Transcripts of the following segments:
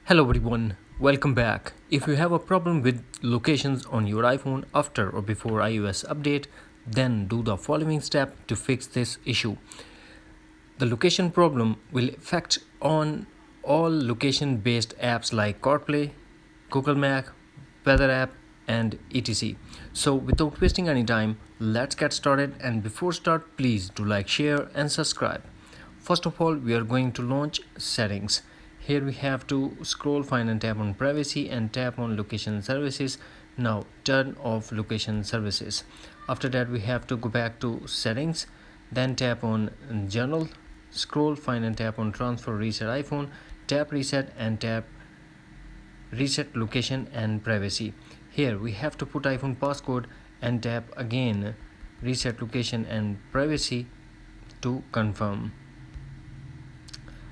Hello everyone, welcome back. If you have a problem with locations on your iPhone after or before iOS update, then do the following step to fix this issue. The location problem will affect on all location based apps like CarPlay, Google Map, Weather app and etc. So without wasting any time, let's get started, and before start please do like, share and subscribe. First of all, we are going to launch settings. Here we have to scroll, find and tap on privacy and tap on location services. Now turn off location services. After that we have to go back to settings, then tap on general, scroll, find and tap on transfer reset iPhone, tap reset and tap reset location and privacy. Here we have to put iPhone passcode and tap again reset location and privacy to confirm.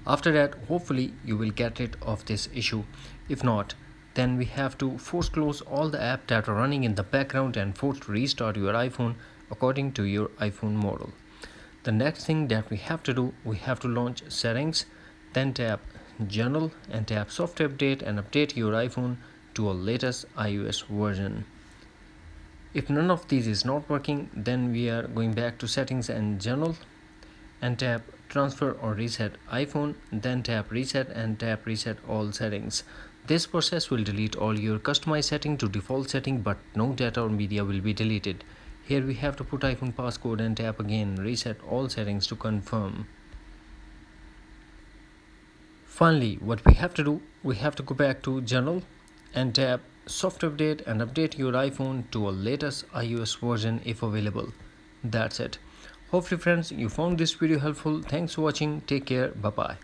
After that, hopefully you will get rid of this issue. If not, then we have to force close all the apps that are running in the background and force restart your iPhone according to your iPhone model. The next thing that we have to do, we have to launch settings, then tap general and tap software update and update your iPhone to a latest iOS version. If none of these is not working, then we are going back to settings and general and tap transfer or reset iPhone, then tap reset and tap reset all settings. This process will delete all your customized setting to default setting, but no data or media will be deleted. Here we have to put iPhone passcode and tap again reset all settings to confirm. Finally, what we have to do, we have to go back to general and tap software update and update your iPhone to a latest iOS version if available. That's it. Hopefully friends, you found this video helpful. Thanks for watching. Take care. Bye bye.